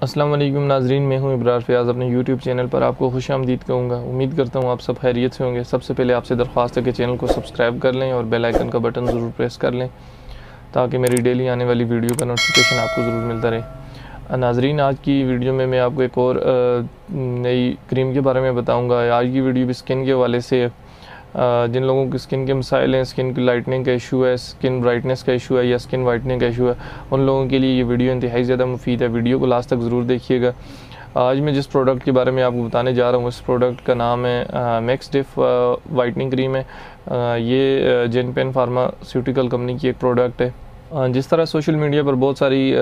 अस्सलाम वालेकुम नाजरीन, मैं हूं इब्रार फ़याज़। अपने यूट्यूब चैनल पर आपको खुशामदीद कहूँगा। उम्मीद करता हूं आप सब खैरियत से होंगे। सबसे पहले आपसे दरख्वास्त है कि चैनल को सब्सक्राइब कर लें और बेल आइकन का बटन ज़रूर प्रेस कर लें ताकि मेरी डेली आने वाली वीडियो का नोटिफिकेशन आपको ज़रूर मिलता रहे। नाजरीन, आज की वीडियो में मैं आपको एक और नई क्रीम के बारे में बताऊँगा। आज की वीडियो भी स्किन के हवाले से जिन लोगों की स्किन के मसाइल हैं, स्किन की लाइटनिंग का इशू है, स्किन ब्राइटनेस का इशू है या स्किन वाइटनिंग का इशू है, उन लोगों के लिए ये वीडियो इंतहाई ज़्यादा मुफीद है। वीडियो को लास्ट तक ज़रूर देखिएगा। आज मैं जिस प्रोडक्ट के बारे में आपको बताने जा रहा हूँ, इस प्रोडक्ट का नाम है मैक्सडिफ वाइटनिंग क्रीम है। ये जेनपेन फार्मास्यूटिकल कंपनी की एक प्रोडक्ट है। जिस तरह सोशल मीडिया पर बहुत सारी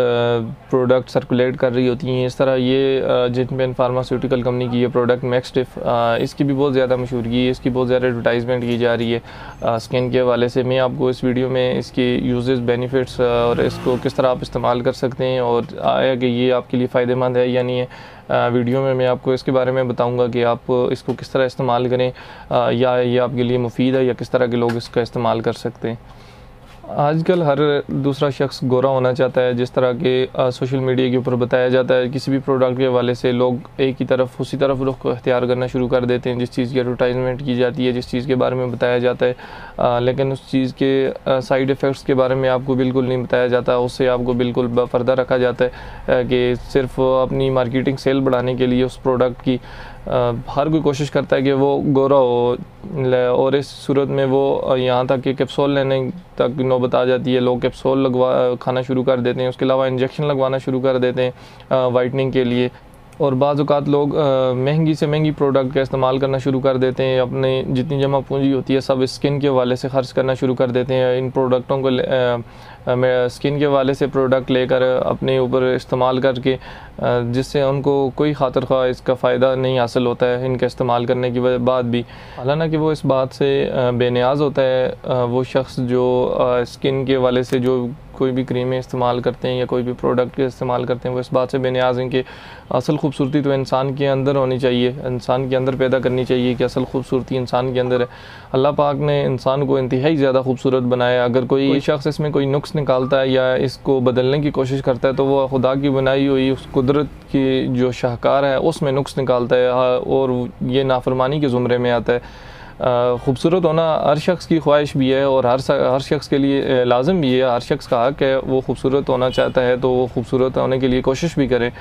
प्रोडक्ट सर्कुलेट कर रही होती हैं, इस तरह ये जेनपेन फार्मास्यूटिकल कंपनी की ये प्रोडक्ट मैक्सडिफ, इसकी भी बहुत ज़्यादा मशहूरी है, इसकी बहुत ज़्यादा एडवर्टाइजमेंट की जा रही है स्किन के हवाले से। मैं आपको इस वीडियो में इसके यूजेस, बेनिफिट्स और इसको किस तरह आप इस्तेमाल कर सकते हैं और आया कि ये आपके लिए फ़ायदेमंद है या नहीं है, वीडियो में मैं आपको इसके बारे में बताऊंगा कि आप इसको किस तरह इस्तेमाल करें या ये आपके लिए मुफीद है या किस तरह के लोग इसका इस्तेमाल कर सकते हैं। आजकल हर दूसरा शख्स गोरा होना चाहता है। जिस तरह के सोशल मीडिया के ऊपर बताया जाता है, किसी भी प्रोडक्ट के हवाले से लोग एक ही तरफ, उसी तरफ रुख अख्तियार करना शुरू कर देते हैं। जिस चीज़ की एडवर्टाइजमेंट की जाती है, जिस चीज़ के बारे में बताया जाता है, लेकिन उस चीज़ के साइड इफ़ेक्ट्स के बारे में आपको बिल्कुल नहीं बताया जाता। उससे आपको बिल्कुल बेपर्दा रखा जाता है कि सिर्फ अपनी मार्केटिंग सेल बढ़ाने के लिए उस प्रोडक्ट की हर कोई कोशिश करता है कि वो गोरा हो, और इस सूरत में वो यहाँ तक कि कैप्सूल लेने तक नौबत आ जाती है। लोग कैप्सूल खाना शुरू कर देते हैं, उसके अलावा इंजेक्शन लगवाना शुरू कर देते हैं वाइटनिंग के लिए। और बाज़ औक़ात लोग महंगी से महंगी प्रोडक्ट का इस्तेमाल करना शुरू कर देते हैं। अपने जितनी जमा पूंजी होती है सब स्किन के हवाले से ख़र्च करना शुरू कर देते हैं। इन प्रोडक्टों को स्किन के हवाले से प्रोडक्ट लेकर अपने ऊपर इस्तेमाल करके, जिससे उनको कोई खातिर ख़्वाह इसका फ़ायदा नहीं हासिल होता है इनका इस्तेमाल करने के बाद भी। हालांकि वो इस बात से बेनियाज़ होता है वो शख्स जो स्किन के हवाले से जो कोई भी क्रीमें इस्तेमाल करते हैं या कोई भी प्रोडक्ट के इस्तेमाल करते हैं, वो इस बात से बेनियाज़ हैं कि असल खूबसूरती तो इंसान के अंदर होनी चाहिए, इंसान के अंदर पैदा करनी चाहिए कि असल खूबसूरती इंसान के अंदर है। अल्लाह पाक ने इंसान को इंतहाई ज़्यादा खूबसूरत बनाया। अगर कोई शख्स इसमें कोई नुक्स निकालता है या इसको बदलने की कोशिश करता है तो वो खुदा की बनाई हुई उस कुदरत की जो शाहकार है उसमें नुक्स निकालता है और ये नाफरमानी के ज़ुमरे में आता है। खूबसूरत होना हर शख्स की ख्वाहिश भी है और हर शख्स के लिए लाजम भी है। हर शख्स का हक़ है, वो खूबसूरत होना चाहता है तो वो खूबसूरत होने के लिए कोशिश भी करे।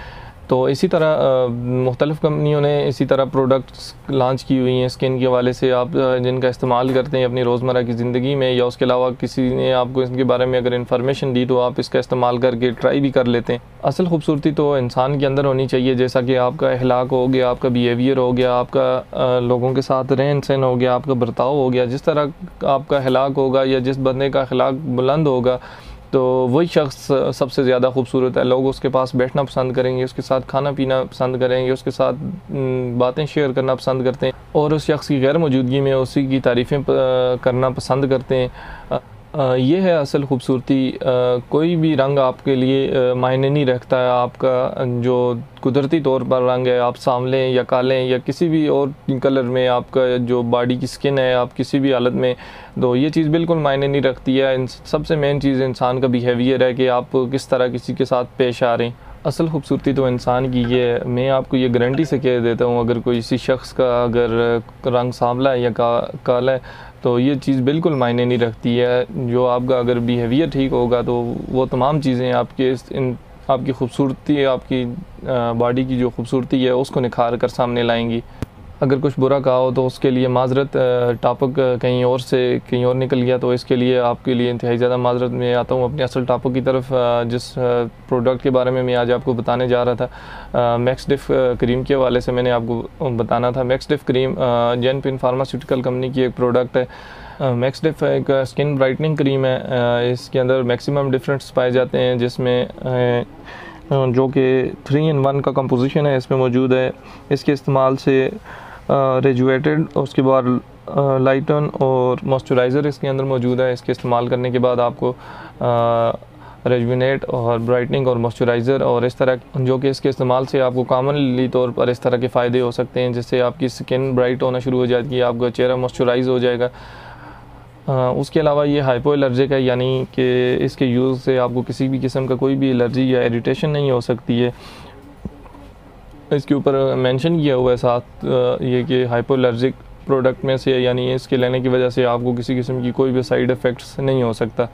तो इसी तरह मुख्तलिफ़ कंपनियों ने इसी तरह प्रोडक्ट्स लॉन्च की हुई हैं स्किन के हवाले से, आप जिनका इस्तेमाल करते हैं अपनी रोज़मर्रा की ज़िंदगी में, या उसके अलावा किसी ने आपको इसके बारे में अगर इन्फॉर्मेशन दी तो आप इसका इस्तेमाल करके ट्राई भी कर लेते हैं। असल खूबसूरती तो इंसान के अंदर होनी चाहिए, जैसा कि आपका अखलाक हो गया, आपका बिहेवियर हो गया, आपका लोगों के साथ रहन सहन हो गया, आपका बर्ताव हो गया। जिस तरह आपका अखलाक होगा या जिस बंदे का अखलाक बुलंद होगा तो वही शख्स सबसे ज़्यादा खूबसूरत है। लोग उसके पास बैठना पसंद करेंगे, उसके साथ खाना पीना पसंद करेंगे, उसके साथ बातें शेयर करना पसंद करते हैं और उस शख्स की गैर मौजूदगी में उसी की तारीफ़ें करना पसंद करते हैं। ये है असल खूबसूरती। कोई भी रंग आपके लिए मायने नहीं रखता है। आपका जो कुदरती तौर पर रंग है, आप सांवले या काले या किसी भी और कलर में आपका जो बॉडी की स्किन है, आप किसी भी हालत में, तो ये चीज़ बिल्कुल मायने नहीं रखती है। सबसे मेन चीज़ इंसान का बिहेवियर है कि आप किस तरह किसी के साथ पेश आ रहे हैं। असल खूबसूरती तो इंसान की ये है। मैं आपको ये गारंटी से कह देता हूँ, अगर कोई इसी शख्स का अगर रंग सांवला है या काला है तो ये चीज़ बिल्कुल मायने नहीं रखती है। जो आपका अगर बिहेवियर ठीक होगा तो वो तमाम चीज़ें आपके आपकी खूबसूरती, आपकी बॉडी की जो खूबसूरती है उसको निखार कर सामने लाएंगी। अगर कुछ बुरा कहा हो तो उसके लिए माजरत, टॉपिक कहीं और निकल गया तो इसके लिए आपके लिए इंतहाई ज़्यादा माजरत में आता हूँ। अपने असल टॉपिक की तरफ, जिस प्रोडक्ट के बारे में मैं आज आपको बताने जा रहा था, मैक्सडिफ क्रीम के हवाले से मैंने आपको बताना था। मैक्सडिफ क्रीम जेनपेन फार्मास्यूटिकल कंपनी की एक प्रोडक्ट है। मैक्सडिफ एक स्किन ब्राइटनिंग क्रीम है। इसके अंदर मैक्सिमम डिफरेंट्स पाए जाते हैं, जिसमें जो कि 3 in 1 का कंपोजिशन है इसमें मौजूद है। इसके इस्तेमाल से रेजुएटेड, उसके बाद लाइटन और मॉइस्चराइज़र इसके अंदर मौजूद है। इसके इस्तेमाल करने के बाद आपको रेजुवेनेट और ब्राइटनिंग और मॉइस्चराइज़र और इस तरह, जो कि इसके इस्तेमाल से आपको कॉमनली तौर पर इस तरह के फ़ायदे हो सकते हैं, जिससे आपकी स्किन ब्राइट होना शुरू हो जाती है, आपका चेहरा मॉइस्चराइज़ हो जाएगा। उसके अलावा ये हाइपो एलर्जिक है, यानी कि इसके यूज़ से आपको किसी भी किस्म का कोई भी एलर्जी या इरिटेशन नहीं हो सकती है। इसके ऊपर मेंशन किया हुआ है साथ ये कि हाइपोएलर्जिक प्रोडक्ट में से, यानी इसके लेने की वजह से आपको किसी किस्म की कोई भी साइड इफ़ेक्ट्स नहीं हो सकता।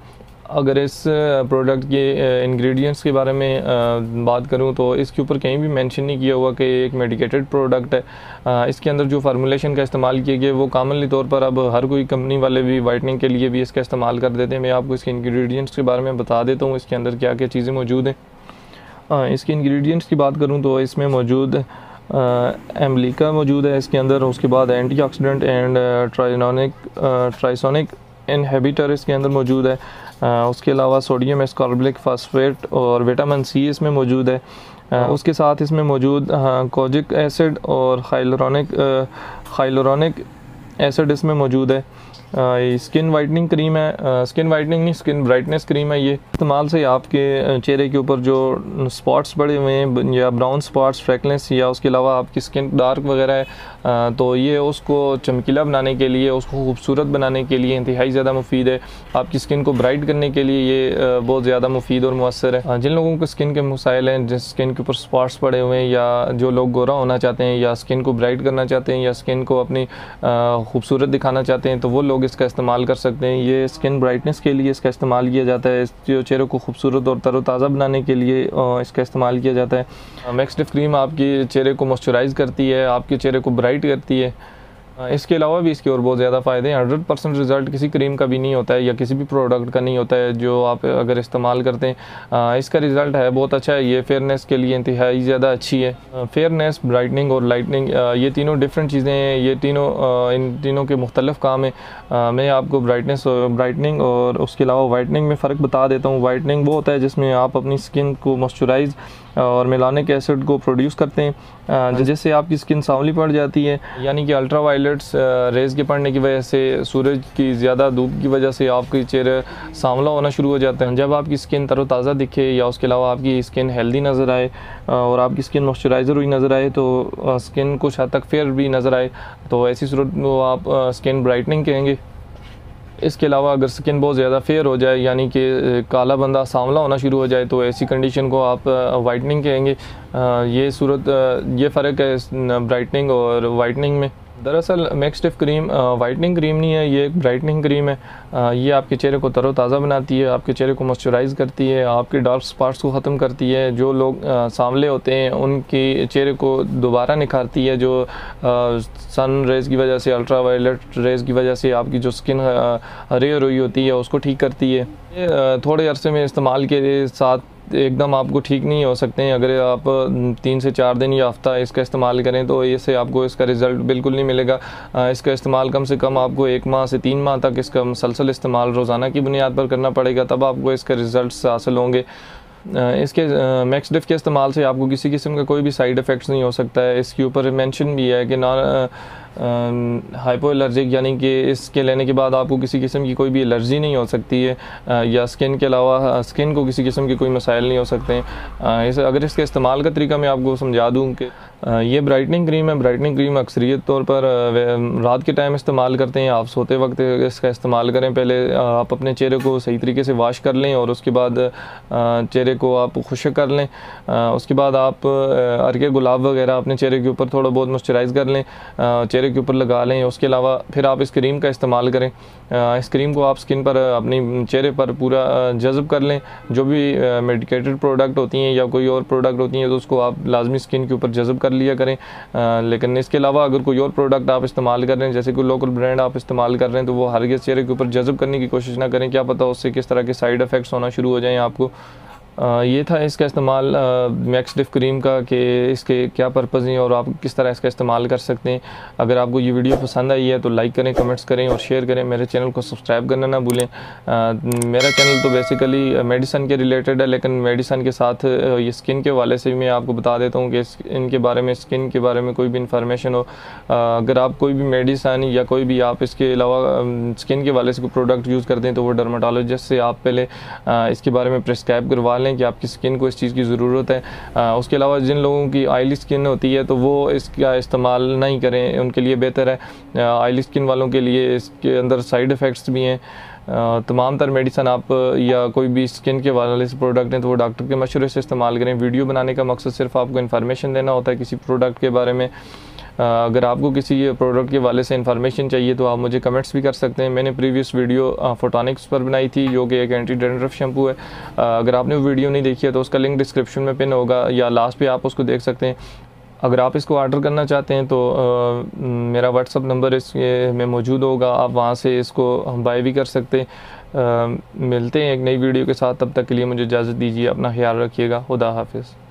अगर इस प्रोडक्ट के इंग्रेडिएंट्स के बारे में बात करूं तो इसके ऊपर कहीं भी मेंशन नहीं किया हुआ कि एक मेडिकेटेड प्रोडक्ट है। इसके अंदर जो फार्मूलेशन का इस्तेमाल किया गया वो कॉमनली तौर पर अब हर कोई कंपनी वाले भी वाइटनिंग के लिए भी इसका इस्तेमाल कर देते हैं। मैं आपको इसके इंग्रेडिएंट्स के बारे में बता देता हूँ, इसके अंदर क्या क्या चीज़ें मौजूद हैं। इसके इंग्रेडिएंट्स की बात करूँ तो इसमें मौजूद एम्लिका मौजूद है इसके अंदर, उसके बाद एंटीऑक्सीडेंट एंड ट्राइसोनिक इनहिबिटर इसके अंदर मौजूद है। उसके अलावा सोडियम एस्कॉर्बिक फास्फेट और विटामिन सी इसमें मौजूद है। उसके साथ इसमें मौजूद कोजिक एसिड और हाइलोरोनिक एसिड इसमें मौजूद है। स्किन वाइटनिंग क्रीम है, स्किन वाइटनिंग नहीं स्किन ब्राइटनेस क्रीम है। ये इस्तेमाल से आपके चेहरे के ऊपर जो स्पॉट्स पड़े हुए हैं या ब्राउन स्पॉट्स, फ्रैकनेस या उसके अलावा आपकी स्किन डार्क वगैरह है तो ये उसको चमकीला बनाने के लिए, उसको खूबसूरत बनाने के लिए इंतहाई ज़्यादा मुफीद है। आपकी स्किन को ब्राइट करने के लिए ये बहुत ज़्यादा मुफीद और मुअस्सर है। जिन लोगों को स्किन के मसाइल हैं, जिस स्किन के ऊपर स्पॉट्स पड़े हुए हैं या जो लोग गोरा होना चाहते हैं या स्किन को ब्राइट करना चाहते हैं या स्किन को अपनी खूबसूरत दिखाना चाहते हैं तो वो लोग इसका इस्तेमाल कर सकते हैं। ये स्किन ब्राइटनेस के लिए इसका इस्तेमाल किया जाता है, जो चेहरे को खूबसूरत और तरोताज़ा बनाने के लिए इसका इस्तेमाल किया जाता है। मैक्सडिफ क्रीम आपके चेहरे को मॉइस्चराइज़ करती है, आपके चेहरे को ब्राइट करती है। इसके अलावा भी इसके और बहुत ज़्यादा फ़ायदे हैं। 100% रिज़ल्ट किसी क्रीम का भी नहीं होता है या किसी भी प्रोडक्ट का नहीं होता है जो आप अगर इस्तेमाल करते हैं। इसका रिज़ल्ट है बहुत अच्छा है। ये फेयरनेस के लिए इंतहाई ज़्यादा अच्छी है। फेयरनेस, ब्राइटनिंग और लाइटनिंग ये तीनों डिफरेंट चीज़ें हैं, ये तीनों इन तीनों के मुख्तलिफ काम हैं। मैं आपको ब्राइटनिंग और उसके अलावा वाइटनिंग में फ़र्क बता देता हूँ। वाइटनिंग वो होता है जिसमें आप अपनी स्किन को मॉइस्चराइज़ और मेलानिक एसिड को प्रोड्यूस करते हैं जिससे आपकी स्किन सांवली पड़ जाती है, यानी कि अल्ट्रावायलेट्स रेज़ के पड़ने की वजह से, सूरज की ज़्यादा धूप की वजह से आपके चेहरे सांवला होना शुरू हो जाता है। जब आपकी स्किन तरोताज़ा दिखे या उसके अलावा आपकी स्किन हेल्दी नज़र आए और आपकी स्किन मॉइस्चराइज़र हुई नज़र आए तो स्किन कुछ हद तक फेयर भी नज़र आए तो ऐसी सूरत में आप स्किन ब्राइटनिंग कहेंगे। इसके अलावा अगर स्किन बहुत ज़्यादा फेयर हो जाए यानी कि काला बंदा सांवला होना शुरू हो जाए तो ऐसी कंडीशन को आप वाइटनिंग कहेंगे। ये ये फ़र्क है ब्राइटनिंग और वाइटनिंग में। दरअसल मैक्सडिफ क्रीम वाइटनिंग क्रीम नहीं है, ये एक ब्राइटनिंग क्रीम है। ये आपके चेहरे को तरोताज़ा बनाती है, आपके चेहरे को मॉइस्चराइज़ करती है, आपके डार्क स्पॉट्स को ख़त्म करती है। जो लोग सांवले होते हैं उनके चेहरे को दोबारा निखारती है, जो सन रेज़ की वजह से, अल्ट्रावायलेट रेज़ की वजह से आपकी जो स्किन रेयर हुई होती है उसको ठीक करती है। ये थोड़े अरसे में इस्तेमाल के साथ एकदम आपको ठीक नहीं हो सकते हैं। अगर आप 3 से 4 दिन या हफ्ता इसका इस्तेमाल करें तो इससे आपको इसका रिज़ल्ट बिल्कुल नहीं मिलेगा। इसका इस्तेमाल कम से कम आपको 1 माह से 3 माह तक इसका मुसलसल इस्तेमाल रोज़ाना की बुनियाद पर करना पड़ेगा, तब आपको इसका रिज़ल्ट हासिल होंगे। इसके मैक्सडिफ के इस्तेमाल से आपको किसी किस्म का कोई भी साइड इफ़ेक्ट्स नहीं हो सकता है। इसके ऊपर मेंशन भी है कि हाइपोएलर्जिक, यानी कि इसके लेने के बाद आपको किसी किस्म की कोई भी एलर्जी नहीं हो सकती है या स्किन के अलावा स्किन को किसी किस्म के कोई मसाइल नहीं हो सकते हैं। अगर इसके इस्तेमाल का तरीका मैं आपको समझा दूँ कि ये ब्राइटनिंग क्रीम है। ब्राइटनिंग क्रीम अक्सरियत तौर पर रात के टाइम इस्तेमाल करते हैं। आप सोते वक्त इसका इस्तेमाल करें। पहले आप अपने चेहरे को सही तरीके से वॉश कर लें और उसके बाद चेहरे को आप खुश्क कर लें। उसके बाद आप अर्के गुलाब वगैरह अपने चेहरे के ऊपर थोड़ा बहुत मॉइस्चराइज़ कर लें, चेहरे के ऊपर लगा लें। उसके अलावा फिर आप इस क्रीम का इस्तेमाल करें। इस क्रीम को आप स्किन पर, अपनी चेहरे पर पूरा जज़ब कर लें। जो भी मेडिकेटेड प्रोडक्ट होती हैं या कोई और प्रोडक्ट होती हैं तो उसको आप लाजमी स्किन के ऊपर जज़ब कर लिया करें। लेकिन इसके अलावा अगर कोई और प्रोडक्ट आप इस्तेमाल कर रहे हैं, जैसे कोई लोकल ब्रांड आप इस्तेमाल कर रहे हैं, तो वो हरगिज़ चेहरे के ऊपर जज़ब करने की कोशिश ना करें। क्या पता उससे किस तरह के साइड इफ़ेक्ट्स होना शुरू हो जाएँ आपको। ये था इसका इस्तेमाल मैक्सडिफ क्रीम का कि इसके क्या पर्पज़ हैं और आप किस तरह इसका इस्तेमाल कर सकते हैं। अगर आपको ये वीडियो पसंद आई है तो लाइक करें, कमेंट्स करें और शेयर करें। मेरे चैनल को सब्सक्राइब करना ना भूलें। मेरा चैनल तो बेसिकली मेडिसन के रिलेटेड है, लेकिन मेडिसन के साथ ये स्किन के वाले से भी मैं आपको बता देता हूँ कि इनके बारे में, स्किन के बारे में कोई भी इंफॉर्मेशन हो। अगर आप कोई भी मेडिसन या कोई भी आप इसके अलावा स्किन के वाले से कोई प्रोडक्ट यूज़ करते हैं तो वो डर्माटोलॉजिस्ट से आप पहले इसके बारे में प्रिस्क्राइब करवा कि आपकी स्किन को इस चीज़ की ज़रूरत है। उसके अलावा जिन लोगों की ऑयली स्किन होती है तो वो इसका इस्तेमाल नहीं करें, उनके लिए बेहतर है। ऑयली स्किन वालों के लिए इसके अंदर साइड इफ़ेक्ट्स भी हैं। तमाम तर मेडिसन आप या कोई भी स्किन के वाले से प्रोडक्ट हैं तो वो डॉक्टर के मशवरे से इस्तेमाल करें। वीडियो बनाने का मकसद सिर्फ आपको इन्फॉर्मेशन देना होता है किसी प्रोडक्ट के बारे में। अगर आपको किसी प्रोडक्ट के वाले से इन्फॉर्मेशन चाहिए तो आप मुझे कमेंट्स भी कर सकते हैं। मैंने प्रीवियस वीडियो फोटोनिक्स पर बनाई थी जो कि एक एंटी डैंड्रफ शैम्पू है। अगर आपने वो वीडियो नहीं देखी है तो उसका लिंक डिस्क्रिप्शन में पिन होगा या लास्ट पे आप उसको देख सकते हैं। अगर आप इसको ऑर्डर करना चाहते हैं तो मेरा व्हाट्सअप नंबर इसके में मौजूद होगा, आप वहाँ से इसको बाय भी कर सकते हैं। मिलते हैं एक नई वीडियो के साथ, तब तक के लिए मुझे इजाज़त दीजिए, अपना ख्याल रखिएगा। खुदा हाफिज़।